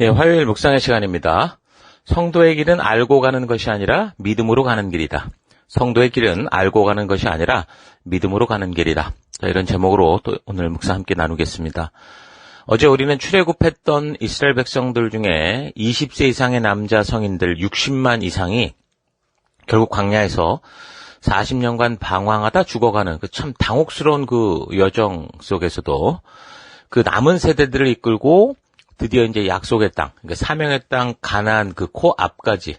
예, 화요일 묵상의 시간입니다. 성도의 길은 알고 가는 것이 아니라 믿음으로 가는 길이다. 성도의 길은 알고 가는 것이 아니라 믿음으로 가는 길이다. 자, 이런 제목으로 또 오늘 묵상 함께 나누겠습니다. 어제 우리는 출애굽했던 이스라엘 백성들 중에 20세 이상의 남자 성인들 60만 이상이 결국 광야에서 40년간 방황하다 죽어가는 그 참 당혹스러운 그 여정 속에서도 그 남은 세대들을 이끌고 드디어 이제 약속의 땅, 그러니까 사명의 땅 가나안 그 코앞까지,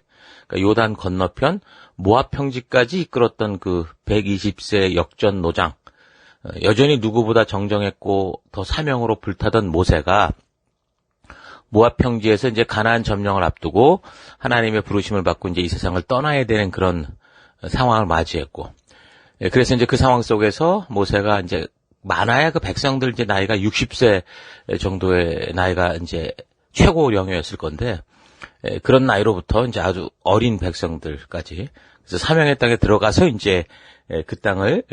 그러니까 요단 건너편 모압 평지까지 이끌었던 그 120세 역전 노장, 여전히 누구보다 정정했고 더 사명으로 불타던 모세가 모압 평지에서 이제 가나안 점령을 앞두고 하나님의 부르심을 받고 이제 이 세상을 떠나야 되는 그런 상황을 맞이했고, 그래서 이제 그 상황 속에서 모세가 이제 많아야 그 백성들 이제 나이가 60세 정도의 나이가 이제 최고령이었을 건데, 그런 나이로부터 이제 아주 어린 백성들까지, 그래서 사명의 땅에 들어가서 이제 그 땅을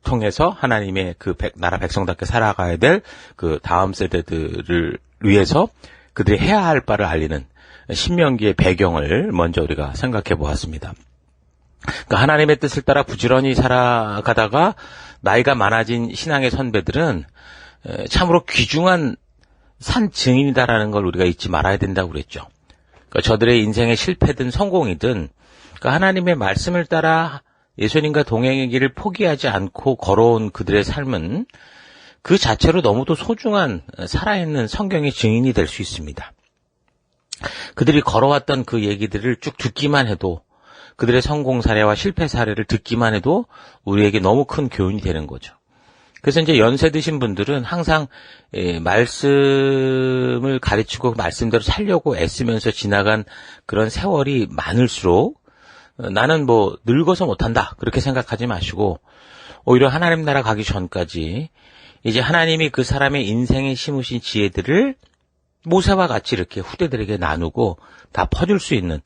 통해서 하나님의 그 나라 백성답게 살아가야 될 그 다음 세대들을 위해서 그들이 해야 할 바를 알리는 신명기의 배경을 먼저 우리가 생각해 보았습니다. 그러니까 하나님의 뜻을 따라 부지런히 살아가다가 나이가 많아진 신앙의 선배들은 참으로 귀중한 산 증인이다라는 걸 우리가 잊지 말아야 된다고 그랬죠. 그러니까 저들의 인생의 실패든 성공이든 그러니까 하나님의 말씀을 따라 예수님과 동행의 길을 포기하지 않고 걸어온 그들의 삶은 그 자체로 너무도 소중한 살아있는 성경의 증인이 될 수 있습니다. 그들이 걸어왔던 그 얘기들을 쭉 듣기만 해도, 그들의 성공 사례와 실패 사례를 듣기만 해도 우리에게 너무 큰 교훈이 되는 거죠. 그래서 이제 연세 드신 분들은 항상 말씀을 가르치고 말씀대로 살려고 애쓰면서 지나간 그런 세월이 많을수록 나는 뭐 늙어서 못한다 그렇게 생각하지 마시고, 오히려 하나님 나라 가기 전까지 이제 하나님이 그 사람의 인생에 심으신 지혜들을 모세와 같이 이렇게 후대들에게 나누고 다 퍼줄 수 있는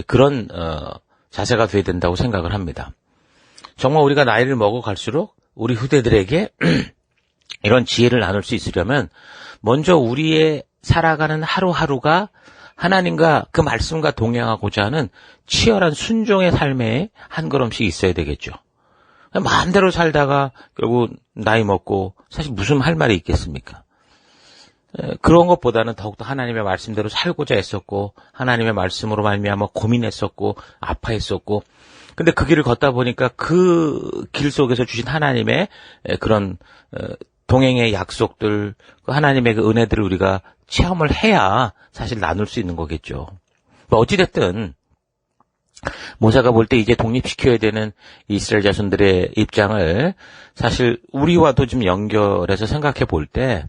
그런 자세가 돼야 된다고 생각을 합니다. 정말 우리가 나이를 먹어갈수록 우리 후대들에게 이런 지혜를 나눌 수 있으려면 먼저 우리의 살아가는 하루하루가 하나님과 그 말씀과 동행하고자 하는 치열한 순종의 삶에 한 걸음씩 있어야 되겠죠. 마음대로 살다가 결국 나이 먹고 사실 무슨 할 말이 있겠습니까? 그런 것보다는 더욱더 하나님의 말씀대로 살고자 했었고, 하나님의 말씀으로 말미암아 고민했었고 아파했었고, 근데 그 길을 걷다 보니까 그 길 속에서 주신 하나님의 그런 동행의 약속들, 하나님의 그 은혜들을 우리가 체험을 해야 사실 나눌 수 있는 거겠죠. 어찌됐든 모세가 볼 때 이제 독립시켜야 되는 이스라엘 자손들의 입장을 사실 우리와도 좀 연결해서 생각해 볼 때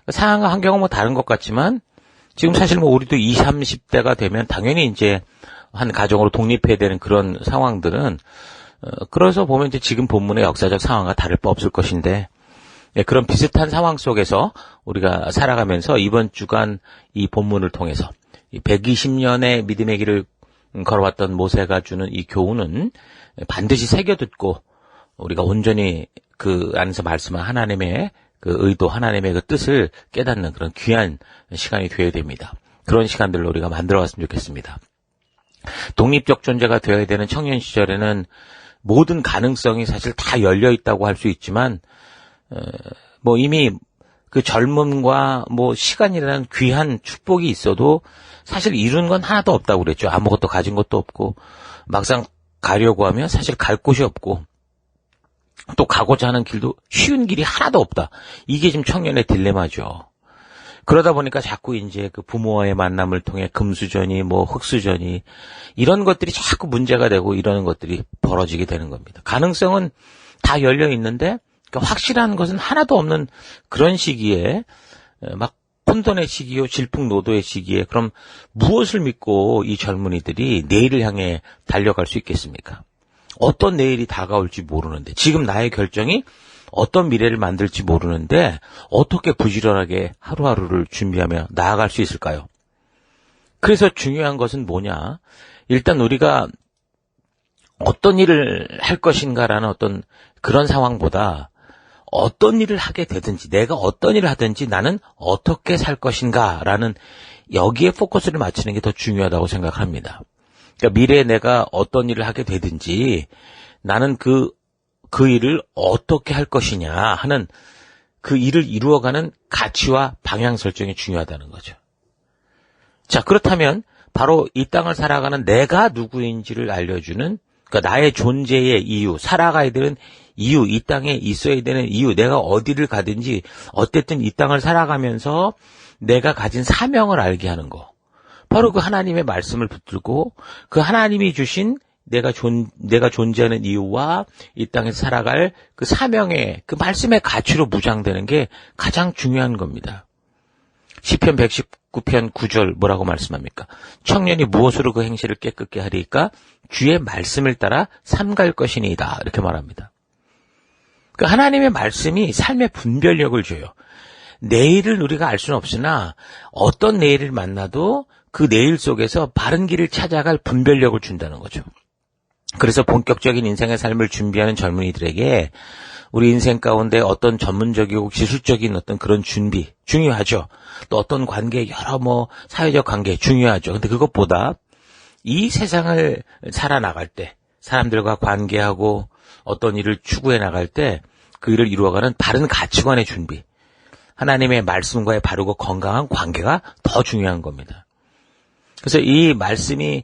상황과 환경은 뭐 다른 것 같지만 지금 사실 뭐 우리도 20, 30대가 되면 당연히 이제 한 가정으로 독립해야 되는 그런 상황들은 그래서 보면 이제 지금 본문의 역사적 상황과 다를 바 없을 것인데, 그런 비슷한 상황 속에서 우리가 살아가면서 이번 주간 이 본문을 통해서 120년의 믿음의 길을 걸어왔던 모세가 주는 이 교훈은 반드시 새겨듣고 우리가 온전히 그 안에서 말씀한 하나님의 그 의도, 하나님의 그 뜻을 깨닫는 그런 귀한 시간이 되어야 됩니다. 그런 시간들로 우리가 만들어갔으면 좋겠습니다. 독립적 존재가 되어야 되는 청년 시절에는 모든 가능성이 사실 다 열려 있다고 할 수 있지만, 뭐 이미 그 젊음과 뭐 시간이라는 귀한 축복이 있어도 사실 이룬 건 하나도 없다고 그랬죠. 아무것도 가진 것도 없고, 막상 가려고 하면 사실 갈 곳이 없고, 또 가고자 하는 길도 쉬운 길이 하나도 없다. 이게 지금 청년의 딜레마죠. 그러다 보니까 자꾸 이제 그 부모와의 만남을 통해 금수저니 뭐 흙수저니 이런 것들이 자꾸 문제가 되고 이러는 것들이 벌어지게 되는 겁니다. 가능성은 다 열려 있는데 그러니까 확실한 것은 하나도 없는 그런 시기에 막 혼돈의 시기요, 질풍노도의 시기에 그럼 무엇을 믿고 이 젊은이들이 내일을 향해 달려갈 수 있겠습니까? 어떤 내일이 다가올지 모르는데, 지금 나의 결정이 어떤 미래를 만들지 모르는데 어떻게 부지런하게 하루하루를 준비하며 나아갈 수 있을까요? 그래서 중요한 것은 뭐냐? 일단 우리가 어떤 일을 할 것인가라는 어떤 그런 상황보다 어떤 일을 하게 되든지 내가 어떤 일을 하든지 나는 어떻게 살 것인가라는 여기에 포커스를 맞추는 게 더 중요하다고 생각합니다. 그러니까 미래에 내가 어떤 일을 하게 되든지 나는 그 일을 어떻게 할 것이냐 하는 그 일을 이루어가는 가치와 방향 설정이 중요하다는 거죠. 자, 그렇다면 바로 이 땅을 살아가는 내가 누구인지를 알려주는, 그러니까 나의 존재의 이유, 살아가야 되는 이유, 이 땅에 있어야 되는 이유, 내가 어디를 가든지 어쨌든 이 땅을 살아가면서 내가 가진 사명을 알게 하는 거. 바로 그 하나님의 말씀을 붙들고 그 하나님이 주신 내가 존재하는 이유와 이 땅에서 살아갈 그 사명의 그 말씀의 가치로 무장되는 게 가장 중요한 겁니다. 시편 119편 9절 뭐라고 말씀합니까? 청년이 무엇으로 그 행실을 깨끗게 하리까? 주의 말씀을 따라 삼갈 것이니이다. 이렇게 말합니다. 그 하나님의 말씀이 삶의 분별력을 줘요. 내일을 우리가 알 수는 없으나 어떤 내일을 만나도 그 내일 속에서 바른 길을 찾아갈 분별력을 준다는 거죠. 그래서 본격적인 인생의 삶을 준비하는 젊은이들에게 우리 인생 가운데 어떤 전문적이고 기술적인 어떤 그런 준비 중요하죠. 또 어떤 관계, 여러 사회적 관계 중요하죠. 근데 그것보다 이 세상을 살아나갈 때, 사람들과 관계하고 어떤 일을 추구해 나갈 때 그 일을 이루어가는 바른 가치관의 준비, 하나님의 말씀과의 바르고 건강한 관계가 더 중요한 겁니다. 그래서 이 말씀이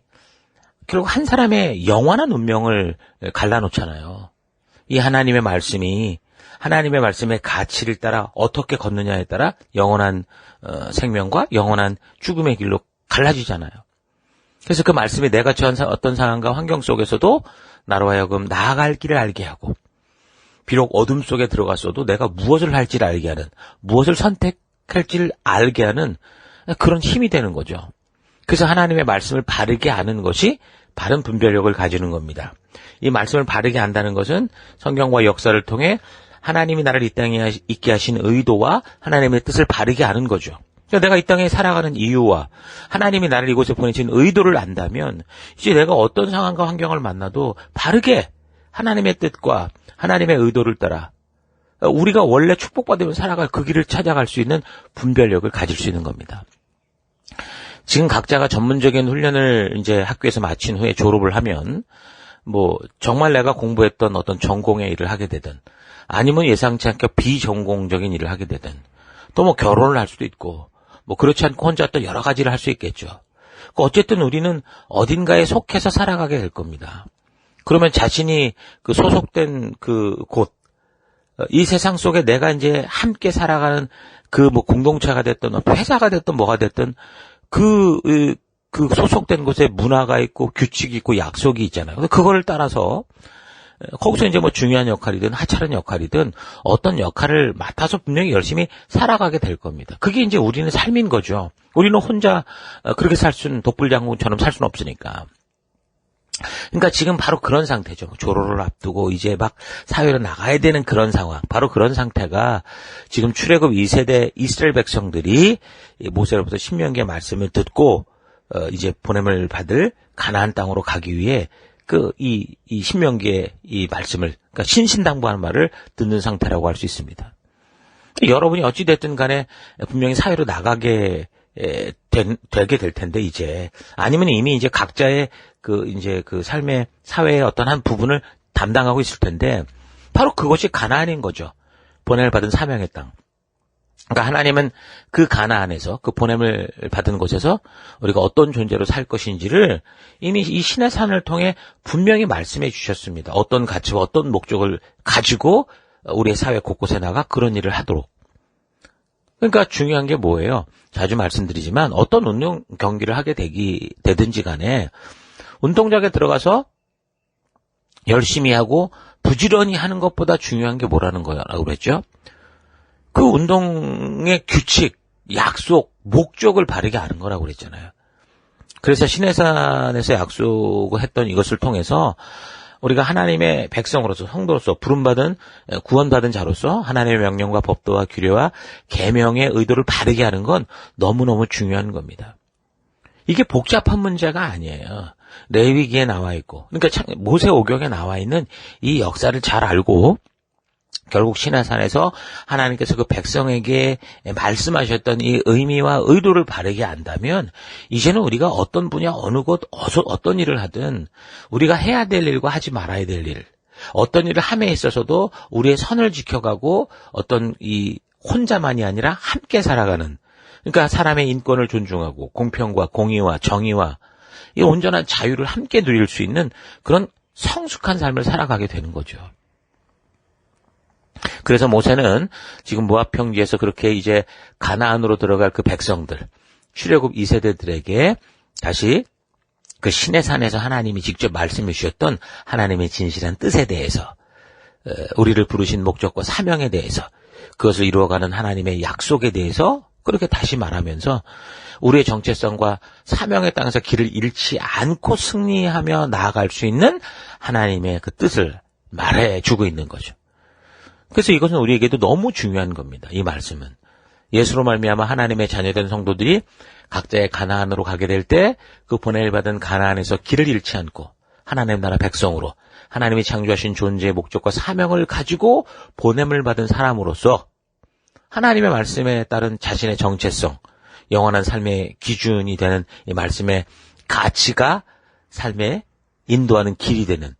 결국 한 사람의 영원한 운명을 갈라놓잖아요. 이 하나님의 말씀이 하나님의 말씀의 가치를 따라 어떻게 걷느냐에 따라 영원한 생명과 영원한 죽음의 길로 갈라지잖아요. 그래서 그 말씀이 내가 처한 어떤 상황과 환경 속에서도 나로 하여금 나아갈 길을 알게 하고 비록 어둠 속에 들어갔어도 내가 무엇을 할지를 알게 하는, 무엇을 선택할지를 알게 하는 그런 힘이 되는 거죠. 그래서 하나님의 말씀을 바르게 아는 것이 바른 분별력을 가지는 겁니다. 이 말씀을 바르게 안다는 것은 성경과 역사를 통해 하나님이 나를 이 땅에 있게 하신 의도와 하나님의 뜻을 바르게 아는 거죠. 그러니까 내가 이 땅에 살아가는 이유와 하나님이 나를 이곳에 보내신 의도를 안다면 이제 내가 어떤 상황과 환경을 만나도 바르게 하나님의 뜻과 하나님의 의도를 따라 우리가 원래 축복받으면 살아갈 그 길을 찾아갈 수 있는 분별력을 가질 수 있는 겁니다. 지금 각자가 전문적인 훈련을 이제 학교에서 마친 후에 졸업을 하면 정말 내가 공부했던 어떤 전공의 일을 하게 되든 아니면 예상치 않게 비전공적인 일을 하게 되든 또 결혼을 할 수도 있고 그렇지 않고 혼자 또 여러 가지를 할 수 있겠죠. 어쨌든 우리는 어딘가에 속해서 살아가게 될 겁니다. 그러면 자신이 그 소속된 그 곳, 이 세상 속에 내가 이제 함께 살아가는 그 공동체가 됐든 회사가 됐든 뭐가 됐든 그 소속된 곳에 문화가 있고 규칙이 있고 약속이 있잖아요. 그거를 따라서 거기서 이제 중요한 역할이든 하찮은 역할이든 어떤 역할을 맡아서 분명히 열심히 살아가게 될 겁니다. 그게 이제 우리는 삶인 거죠. 우리는 혼자 그렇게 독불장군처럼 살 수는 없으니까. 그러니까 지금 바로 그런 상태죠. 졸업을 앞두고 이제 막 사회로 나가야 되는 그런 상황. 바로 그런 상태가 지금 출애굽 2세대 이스라엘 백성들이 모세로부터 신명기의 말씀을 듣고 이제 보냄을 받을 가나안 땅으로 가기 위해 이 신명기의 이 말씀을, 그러니까 신신당부하는 말을 듣는 상태라고 할 수 있습니다. 여러분이 어찌됐든 간에 분명히 사회로 나가게 되게 될 텐데, 이제. 아니면 이미 이제 각자의 그 삶의 사회의 어떤 한 부분을 담당하고 있을 텐데, 바로 그것이 가나안인 거죠. 보냄을 받은 사명의 땅. 그러니까 하나님은 그 가나안에서, 그 보냄을 받은 곳에서 우리가 어떤 존재로 살 것인지를 이미 이 신의 산을 통해 분명히 말씀해 주셨습니다. 어떤 가치와 어떤 목적을 가지고 우리의 사회 곳곳에 나가 그런 일을 하도록. 그러니까 중요한 게 뭐예요? 자주 말씀드리지만 어떤 운동 경기를 하게 되든지 간에 운동장에 들어가서 열심히 하고 부지런히 하는 것보다 중요한 게 뭐라는 거라고 그랬죠? 그 운동의 규칙, 약속, 목적을 바르게 아는 거라고 그랬잖아요. 그래서 시내산에서 약속을 했던 이것을 통해서 우리가 하나님의 백성으로서, 성도로서, 부름받은, 구원받은 자로서 하나님의 명령과 법도와 규례와 계명의 의도를 바르게 하는 건 너무너무 중요한 겁니다. 이게 복잡한 문제가 아니에요. 레위기에 나와 있고, 그러니까 모세오경에 나와 있는 이 역사를 잘 알고 결국 시내산에서 하나님께서 그 백성에게 말씀하셨던 이 의미와 의도를 바르게 안다면 이제는 우리가 어떤 분야 어느 곳 어떤 일을 하든 우리가 해야 될 일과 하지 말아야 될 일, 어떤 일을 함에 있어서도 우리의 선을 지켜가고 어떤 이 혼자만이 아니라 함께 살아가는, 그러니까 사람의 인권을 존중하고 공평과 공의와 정의와 이 온전한 자유를 함께 누릴 수 있는 그런 성숙한 삶을 살아가게 되는 거죠. 그래서 모세는 지금 모압 평지에서 그렇게 이제 가나안으로 들어갈 그 백성들, 출애굽 2세대들에게 다시 그 시내산에서 하나님이 직접 말씀해 주셨던 하나님의 진실한 뜻에 대해서, 우리를 부르신 목적과 사명에 대해서, 그것을 이루어가는 하나님의 약속에 대해서 그렇게 다시 말하면서 우리의 정체성과 사명의 땅에서 길을 잃지 않고 승리하며 나아갈 수 있는 하나님의 그 뜻을 말해주고 있는 거죠. 그래서 이것은 우리에게도 너무 중요한 겁니다. 이 말씀은. 예수로 말미암아 하나님의 자녀된 성도들이 각자의 가나안으로 가게 될 때 그 보냄을 받은 가나안에서 길을 잃지 않고 하나님 나라 백성으로 하나님이 창조하신 존재의 목적과 사명을 가지고 보냄을 받은 사람으로서 하나님의 말씀에 따른 자신의 정체성, 영원한 삶의 기준이 되는 이 말씀의 가치가 삶에 인도하는 길이 되는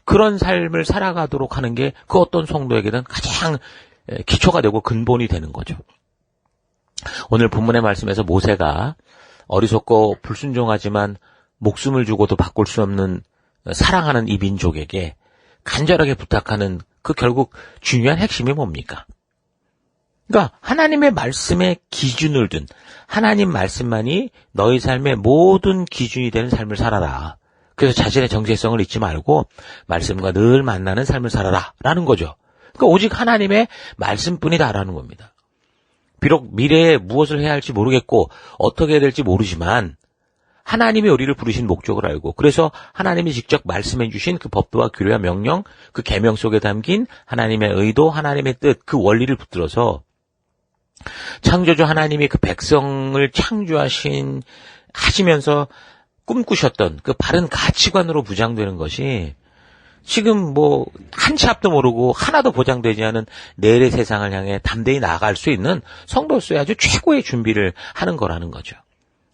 그런 삶을 살아가도록 하는 게 그 어떤 성도에게는 가장 기초가 되고 근본이 되는 거죠. 오늘 본문의 말씀에서 모세가 어리석고 불순종하지만 목숨을 주고도 바꿀 수 없는 사랑하는 이 민족에게 간절하게 부탁하는 그 결국 중요한 핵심이 뭡니까? 그러니까 하나님의 말씀에 기준을 둔, 하나님 말씀만이 너희 삶의 모든 기준이 되는 삶을 살아라. 그래서 자신의 정체성을 잊지 말고 말씀과 늘 만나는 삶을 살아라 라는 거죠. 그러니까 오직 하나님의 말씀뿐이다라는 겁니다. 비록 미래에 무엇을 해야 할지 모르겠고 어떻게 해야 될지 모르지만 하나님이 우리를 부르신 목적을 알고, 그래서 하나님이 직접 말씀해 주신 그 법도와 규례와 명령, 그 계명 속에 담긴 하나님의 의도, 하나님의 뜻, 그 원리를 붙들어서 창조주 하나님이 그 백성을 하시면서 꿈꾸셨던 그 바른 가치관으로 부장되는 것이 지금 뭐 한 치 앞도 모르고 하나도 보장되지 않은 내일의 세상을 향해 담대히 나아갈 수 있는 성도로서의 아주 최고의 준비를 하는 거라는 거죠.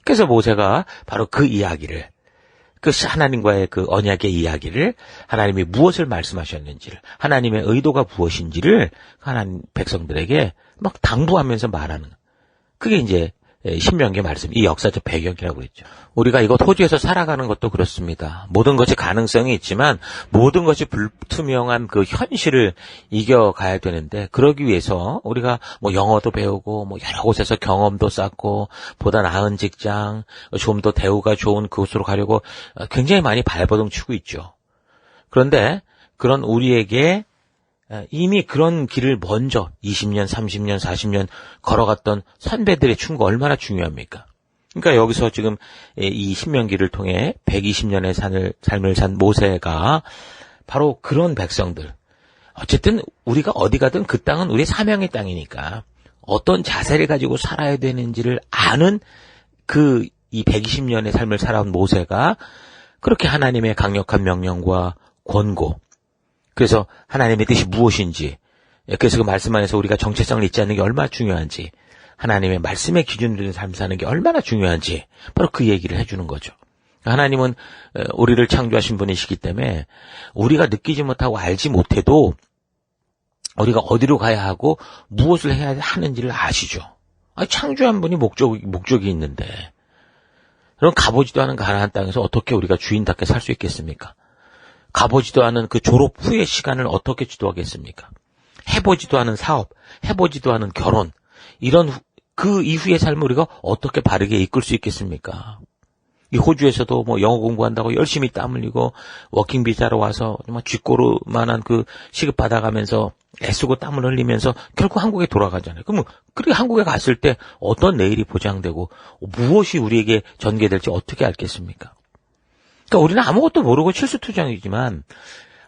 그래서 모세가 바로 그 이야기를, 그 하나님과의 그 언약의 이야기를, 하나님이 무엇을 말씀하셨는지를, 하나님의 의도가 무엇인지를 하나님 백성들에게 막 당부하면서 말하는, 그게 이제 신명기의 말씀, 이 역사적 배경이라고 그랬죠. 우리가 이곳 호주에서 살아가는 것도 그렇습니다. 모든 것이 가능성이 있지만 모든 것이 불투명한 그 현실을 이겨가야 되는데, 그러기 위해서 우리가 뭐 영어도 배우고 뭐 여러 곳에서 경험도 쌓고 보다 나은 직장, 좀 더 대우가 좋은 그곳으로 가려고 굉장히 많이 발버둥 치고 있죠. 그런데 그런 우리에게 이미 그런 길을 먼저 20년, 30년, 40년 걸어갔던 선배들의 충고 얼마나 중요합니까? 그러니까 여기서 지금 이 신명기를 통해 120년의 삶을 산 모세가 바로 그런 백성들. 어쨌든 우리가 어디 가든 그 땅은 우리의 사명의 땅이니까 어떤 자세를 가지고 살아야 되는지를 아는 이 120년의 삶을 살아온 모세가 그렇게 하나님의 강력한 명령과 권고, 그래서 하나님의 뜻이 무엇인지, 그래서 그 말씀 안에서 우리가 정체성을 잊지 않는 게 얼마나 중요한지, 하나님의 말씀의 기준으로 된 삶을 사는 게 얼마나 중요한지 바로 그 얘기를 해주는 거죠. 하나님은 우리를 창조하신 분이시기 때문에 우리가 느끼지 못하고 알지 못해도 우리가 어디로 가야 하고 무엇을 해야 하는지를 아시죠. 창조한 분이 목적이 있는데, 그럼 가보지도 않은 가나안 땅에서 어떻게 우리가 주인답게 살 수 있겠습니까? 가보지도 않은 그 졸업 후의 시간을 어떻게 지도하겠습니까? 해보지도 않은 사업, 해보지도 않은 결혼, 이런 그 이후의 삶을 우리가 어떻게 바르게 이끌 수 있겠습니까? 이 호주에서도 뭐 영어 공부한다고 열심히 땀 흘리고 워킹 비자로 와서 정말 쥐꼬르만한 그 시급 받아가면서 애쓰고 땀을 흘리면서 결국 한국에 돌아가잖아요. 그러면 그렇게 한국에 갔을 때 어떤 내일이 보장되고 무엇이 우리에게 전개될지 어떻게 알겠습니까? 그러니까 우리는 아무것도 모르고 칠수투정이지만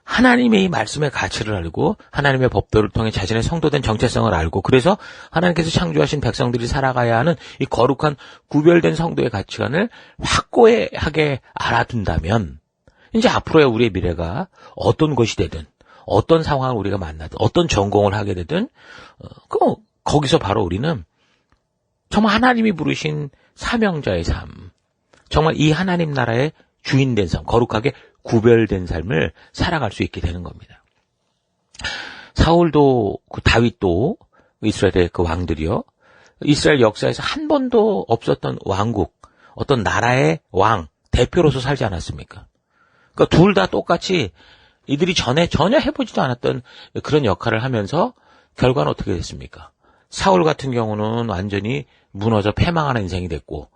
하나님의 이 말씀의 가치를 알고 하나님의 법도를 통해 자신의 성도된 정체성을 알고, 그래서 하나님께서 창조하신 백성들이 살아가야 하는 이 거룩한 구별된 성도의 가치관을 확고하게 알아둔다면 이제 앞으로의 우리의 미래가 어떤 것이 되든 어떤 상황을 우리가 만나든 어떤 전공을 하게 되든 거기서 바로 우리는 정말 하나님이 부르신 사명자의 삶, 정말 이 하나님 나라의 주인된 삶, 거룩하게 구별된 삶을 살아갈 수 있게 되는 겁니다. 사울도 다윗도 이스라엘의 그 왕들이요, 이스라엘 역사에서 한 번도 없었던 왕국, 어떤 나라의 왕 대표로서 살지 않았습니까? 그러니까 둘 다 똑같이 이들이 전에 전혀 해보지도 않았던 그런 역할을 하면서 결과는 어떻게 됐습니까? 사울 같은 경우는 완전히 무너져 패망하는 인생이 됐고,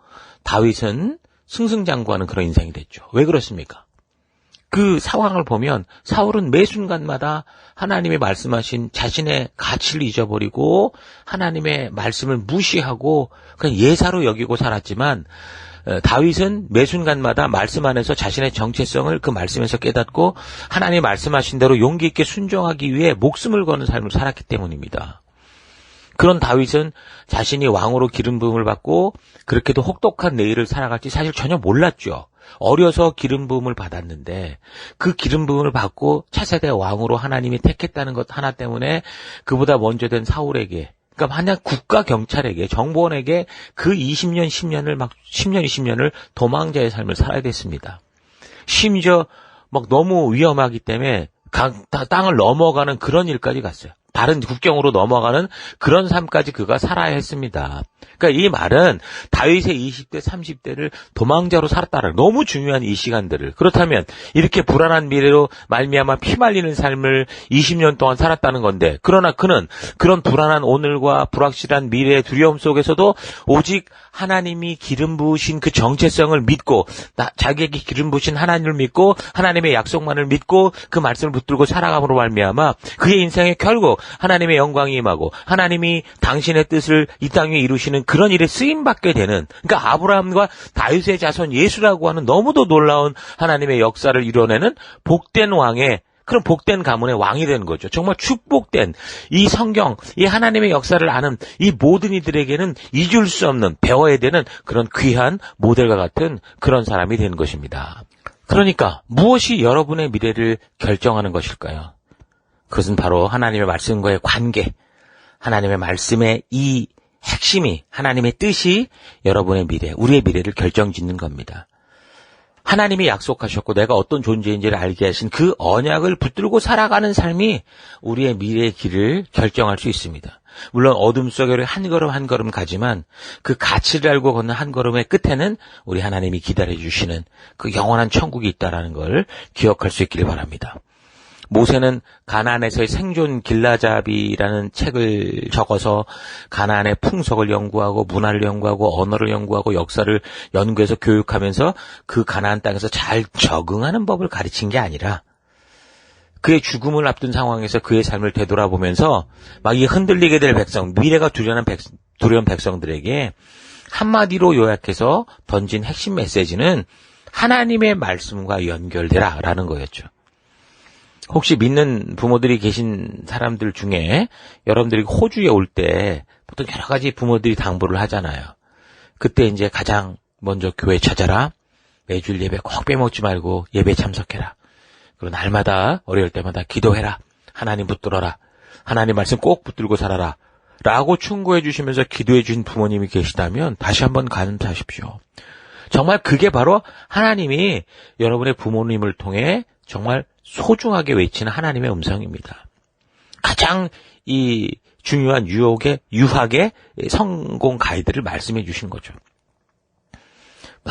다윗은 승승장구하는 그런 인생이 됐죠. 왜 그렇습니까? 그 상황을 보면 사울은 매 순간마다 하나님의 말씀하신 자신의 가치를 잊어버리고 하나님의 말씀을 무시하고 그냥 예사로 여기고 살았지만, 다윗은 매 순간마다 말씀 안에서 자신의 정체성을 그 말씀에서 깨닫고 하나님이 말씀하신 대로 용기 있게 순종하기 위해 목숨을 거는 삶을 살았기 때문입니다. 그런 다윗은 자신이 왕으로 기름 부음을 받고 그렇게도 혹독한 내일을 살아갈지 사실 전혀 몰랐죠. 어려서 기름 부음을 받았는데 그 기름 부음을 받고 차세대 왕으로 하나님이 택했다는 것 하나 때문에 그보다 먼저 된 사울에게, 그러니까 만약 국가 경찰에게, 정보원에게 그 20년, 20년을 도망자의 삶을 살아야 됐습니다. 심지어 막 너무 위험하기 때문에 땅을 넘어가는 그런 일까지 갔어요. 다른 국경으로 넘어가는 그런 삶까지 그가 살아야 했습니다. 그러니까 이 말은 다윗의 20대, 30대를 도망자로 살았다는 너무 중요한 이 시간들을, 그렇다면 이렇게 불안한 미래로 말미암아 피말리는 삶을 20년 동안 살았다는 건데, 그러나 그는 그런 불안한 오늘과 불확실한 미래의 두려움 속에서도 오직 하나님이 기름 부으신 그 정체성을 믿고 자기에게 기름 부으신 하나님을 믿고 하나님의 약속만을 믿고 그 말씀을 붙들고 살아감으로 말미암아 그의 인생에 결국 하나님의 영광이 임하고 하나님이 당신의 뜻을 이 땅 위에 이루시는 그런 일에 쓰임받게 되는, 그러니까 아브라함과 다윗의 자손 예수라고 하는 너무도 놀라운 하나님의 역사를 이뤄내는 복된 왕의, 그런 복된 가문의 왕이 되는 거죠. 정말 축복된 이 성경, 이 하나님의 역사를 아는 이 모든 이들에게는 잊을 수 없는, 배워야 되는 그런 귀한 모델과 같은 그런 사람이 되는 것입니다. 그러니까 무엇이 여러분의 미래를 결정하는 것일까요? 그것은 바로 하나님의 말씀과의 관계, 하나님의 말씀의 이 핵심이, 하나님의 뜻이 여러분의 미래, 우리의 미래를 결정짓는 겁니다. 하나님이 약속하셨고 내가 어떤 존재인지를 알게 하신 그 언약을 붙들고 살아가는 삶이 우리의 미래의 길을 결정할 수 있습니다. 물론 어둠 속에 한 걸음 한 걸음 가지만 그 가치를 알고 걷는 한 걸음의 끝에는 우리 하나님이 기다려주시는 그 영원한 천국이 있다는 걸 기억할 수 있기를 바랍니다. 모세는 가나안에서의 생존 길라잡이라는 책을 적어서 가나안의 풍속을 연구하고 문화를 연구하고 언어를 연구하고 역사를 연구해서 교육하면서 그 가나안 땅에서 잘 적응하는 법을 가르친 게 아니라 그의 죽음을 앞둔 상황에서 그의 삶을 되돌아보면서 막 이 흔들리게 될 백성, 미래가 두려운 백성들에게 한마디로 요약해서 던진 핵심 메시지는 하나님의 말씀과 연결되라라는 거였죠. 혹시 믿는 부모들이 계신 사람들 중에 여러분들이 호주에 올 때 보통 여러 가지 부모들이 당부를 하잖아요. 그때 이제 가장 먼저 교회 찾아라. 매주일 예배 꼭 빼먹지 말고 예배 참석해라. 그리고 날마다 어려울 때마다 기도해라. 하나님 붙들어라. 하나님 말씀 꼭 붙들고 살아라. 라고 충고해 주시면서 기도해 주신 부모님이 계시다면 다시 한번 감사하십시오. 정말 그게 바로 하나님이 여러분의 부모님을 통해 정말 소중하게 외치는 하나님의 음성입니다. 가장 이 중요한 유학의 성공 가이드를 말씀해 주신 거죠.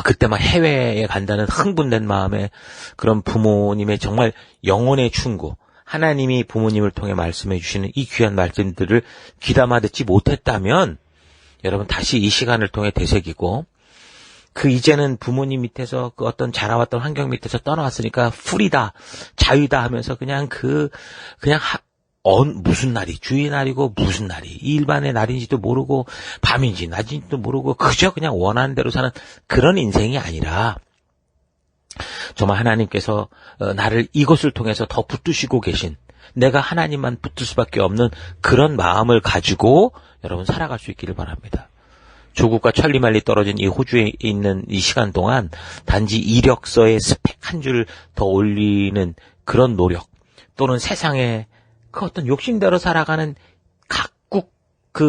그때 막 해외에 간다는 흥분된 마음에 그런 부모님의 정말 영혼의 충고, 하나님이 부모님을 통해 말씀해 주시는 이 귀한 말씀들을 귀담아 듣지 못했다면 여러분 다시 이 시간을 통해 되새기고 이제는 부모님 밑에서 그 어떤 자라왔던 환경 밑에서 떠나왔으니까 풀이다, 자유다 하면서 무슨 날이 주의 날이고 무슨 날이 일반의 날인지도 모르고 밤인지 낮인지도 모르고 그저 그냥 원하는 대로 사는 그런 인생이 아니라 정말 하나님께서 나를 이것을 통해서 더 붙드시고 계신, 내가 하나님만 붙들 수밖에 없는 그런 마음을 가지고 여러분 살아갈 수 있기를 바랍니다. 조국과 천리말리 떨어진 이 호주에 있는 이 시간 동안 단지 이력서에 스펙 한 줄 더 올리는 그런 노력, 또는 세상에 그 어떤 욕심대로 살아가는 각국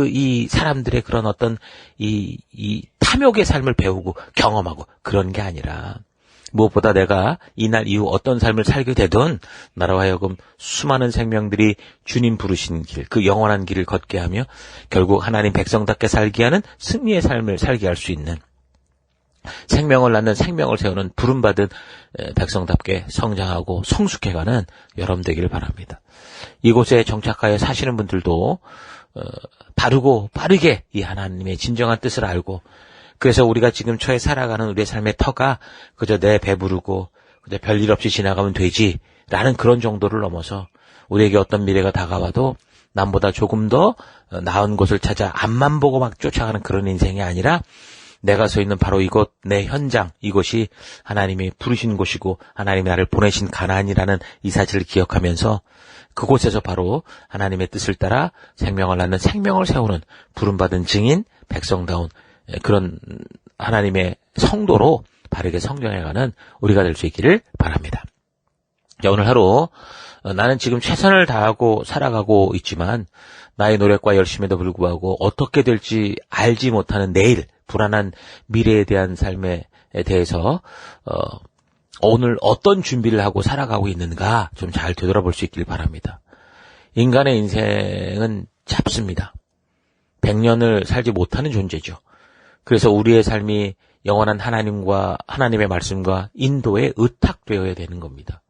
이 사람들의 그런 어떤 이 탐욕의 삶을 배우고 경험하고 그런 게 아니라 무엇보다 내가 이날 이후 어떤 삶을 살게 되든 나로 하여금 수많은 생명들이 주님 부르신 길, 그 영원한 길을 걷게 하며 결국 하나님 백성답게 살게 하는 승리의 삶을 살게 할 수 있는 생명을 낳는 생명을 세우는 부름받은 백성답게 성장하고 성숙해가는 여러분 되기를 바랍니다. 이곳에 정착하여 사시는 분들도 바르고 빠르게 이 하나님의 진정한 뜻을 알고 그래서 우리가 지금 처해 살아가는 우리의 삶의 터가 그저 내 배부르고 그저 별일 없이 지나가면 되지라는 그런 정도를 넘어서 우리에게 어떤 미래가 다가와도 남보다 조금 더 나은 곳을 찾아 앞만 보고 막 쫓아가는 그런 인생이 아니라 내가 서 있는 바로 이곳 내 현장 이곳이 하나님이 부르신 곳이고 하나님이 나를 보내신 가나안이라는 이 사실을 기억하면서 그곳에서 바로 하나님의 뜻을 따라 생명을 낳는 생명을 세우는 부름받은 증인 백성다운 그런 하나님의 성도로 바르게 성장해가는 우리가 될 수 있기를 바랍니다. 자, 오늘 하루 나는 지금 최선을 다하고 살아가고 있지만 나의 노력과 열심에도 불구하고 어떻게 될지 알지 못하는 내일 불안한 미래에 대한 삶에 대해서 오늘 어떤 준비를 하고 살아가고 있는가 좀 잘 되돌아볼 수 있길 바랍니다. 인간의 인생은 짧습니다. 100년을 살지 못하는 존재죠. 그래서 우리의 삶이 영원한 하나님과 하나님의 말씀과 인도에 의탁되어야 되는 겁니다.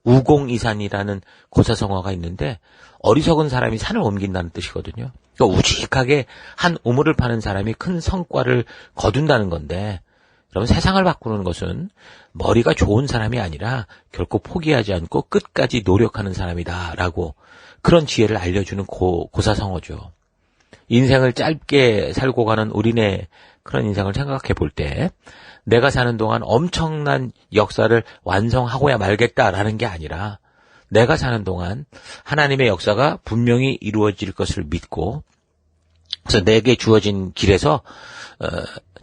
우공이산이라는 고사성어가 있는데 어리석은 사람이 산을 옮긴다는 뜻이거든요. 그러니까 우직하게 한 우물을 파는 사람이 큰 성과를 거둔다는 건데 여러분 세상을 바꾸는 것은 머리가 좋은 사람이 아니라 결코 포기하지 않고 끝까지 노력하는 사람이다라고 그런 지혜를 알려주는 고사성어죠. 인생을 짧게 살고 가는 우리네 그런 인생을 생각해 볼 때 내가 사는 동안 엄청난 역사를 완성하고야 말겠다라는 게 아니라 내가 사는 동안 하나님의 역사가 분명히 이루어질 것을 믿고 그래서 내게 주어진 길에서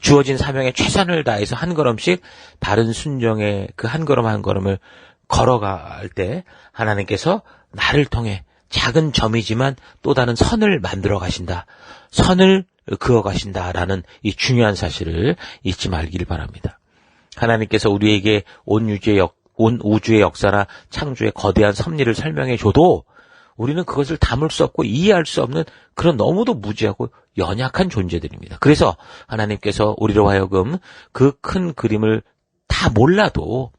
주어진 사명에 최선을 다해서 한 걸음씩 바른 순종의 그 한 걸음 한 걸음을 걸어갈 때 하나님께서 나를 통해 작은 점이지만 또 다른 선을 만들어 가신다. 선을 그어 가신다라는 이 중요한 사실을 잊지 말기를 바랍니다. 하나님께서 우리에게 온 우주의 역사나 창조의 거대한 섭리를 설명해 줘도 우리는 그것을 담을 수 없고 이해할 수 없는 그런 너무도 무지하고 연약한 존재들입니다. 그래서 하나님께서 우리로 하여금 그 큰 그림을 다 몰라도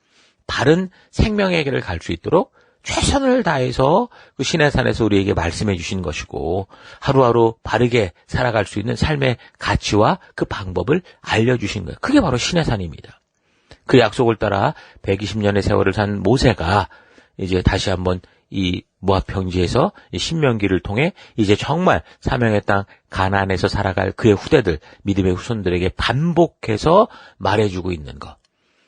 바른 생명의 길을 갈 수 있도록 최선을 다해서 그 시내산에서 우리에게 말씀해 주신 것이고 하루하루 바르게 살아갈 수 있는 삶의 가치와 그 방법을 알려주신 거예요. 그게 바로 시내산입니다. 그 약속을 따라 120년의 세월을 산 모세가 이제 다시 한번 이 모압 평지에서 이 신명기를 통해 이제 정말 사명의 땅 가나안에서 살아갈 그의 후대들 믿음의 후손들에게 반복해서 말해주고 있는 것.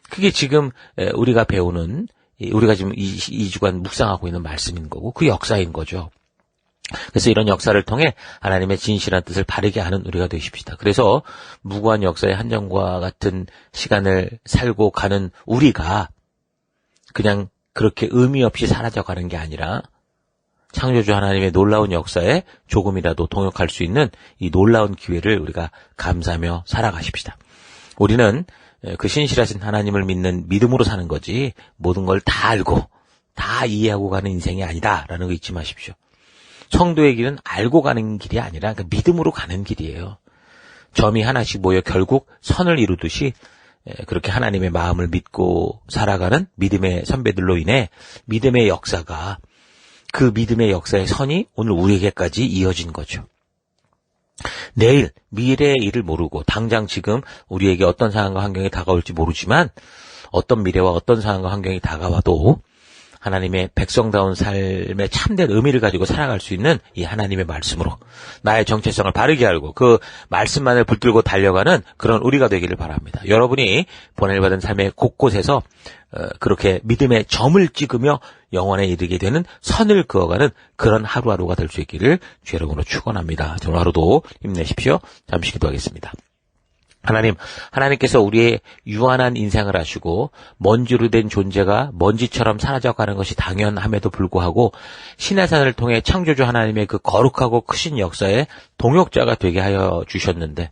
그게 지금 우리가 배우는 우리가 지금 이 주간 묵상하고 있는 말씀인 거고 그 역사인 거죠. 그래서 이런 역사를 통해 하나님의 진실한 뜻을 바르게 아는 우리가 되십시다. 그래서 무고한 역사의 한정과 같은 시간을 살고 가는 우리가 그냥 그렇게 의미 없이 사라져가는 게 아니라 창조주 하나님의 놀라운 역사에 조금이라도 동역할 수 있는 이 놀라운 기회를 우리가 감사하며 살아가십시다. 우리는 그 신실하신 하나님을 믿는 믿음으로 사는 거지 모든 걸 다 알고 다 이해하고 가는 인생이 아니다라는 거 잊지 마십시오. 성도의 길은 알고 가는 길이 아니라 그 믿음으로 가는 길이에요. 점이 하나씩 모여 결국 선을 이루듯이 그렇게 하나님의 마음을 믿고 살아가는 믿음의 선배들로 인해 믿음의 역사가 그 믿음의 역사의 선이 오늘 우리에게까지 이어진 거죠. 내일 미래의 일을 모르고 당장 지금 우리에게 어떤 상황과 환경이 다가올지 모르지만 어떤 미래와 어떤 상황과 환경이 다가와도 하나님의 백성다운 삶의 참된 의미를 가지고 살아갈 수 있는 이 하나님의 말씀으로 나의 정체성을 바르게 알고 그 말씀만을 붙들고 달려가는 그런 우리가 되기를 바랍니다. 여러분이 보낼받은 삶의 곳곳에서 그렇게 믿음의 점을 찍으며 영원에 이르게 되는 선을 그어가는 그런 하루하루가 될 수 있기를 주 여러분으로 축원합니다. 오늘 하루도 힘내십시오. 잠시 기도하겠습니다. 하나님께서 우리의 유한한 인생을 아시고 먼지로 된 존재가 먼지처럼 사라져가는 것이 당연함에도 불구하고 시내산을 통해 창조주 하나님의 그 거룩하고 크신 역사에 동역자가 되게 하여 주셨는데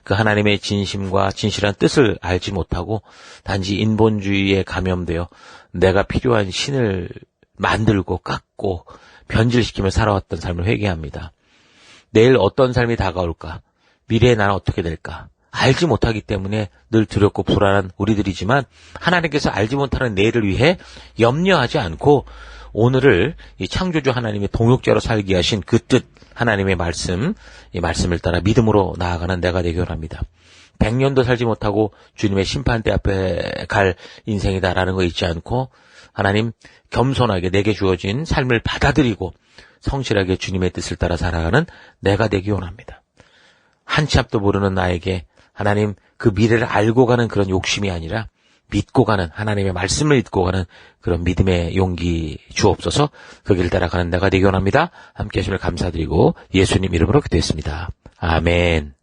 그 하나님의 진심과 진실한 뜻을 알지 못하고 단지 인본주의에 감염되어 내가 필요한 신을 만들고 깎고 변질시키며 살아왔던 삶을 회개합니다. 내일 어떤 삶이 다가올까? 미래에 나는 어떻게 될까? 알지 못하기 때문에 늘 두렵고 불안한 우리들이지만 하나님께서 알지 못하는 내일을 위해 염려하지 않고 오늘을 이 창조주 하나님의 동역자로 살게 하신 그 뜻, 하나님의 말씀, 이 말씀을 따라 믿음으로 나아가는 내가 되기 원합니다. 100년도 살지 못하고 주님의 심판대 앞에 갈 인생이다라는 거 잊지 않고 하나님 겸손하게 내게 주어진 삶을 받아들이고 성실하게 주님의 뜻을 따라 살아가는 내가 되기 원합니다. 한치 앞도 모르는 나에게 하나님 그 미래를 알고 가는 그런 욕심이 아니라 믿고 가는 하나님의 말씀을 믿고 가는 그런 믿음의 용기 주옵소서. 그 길 따라가는 내가 되기 원합니다. 함께 하심을 감사드리고 예수님 이름으로 기도했습니다. 아멘.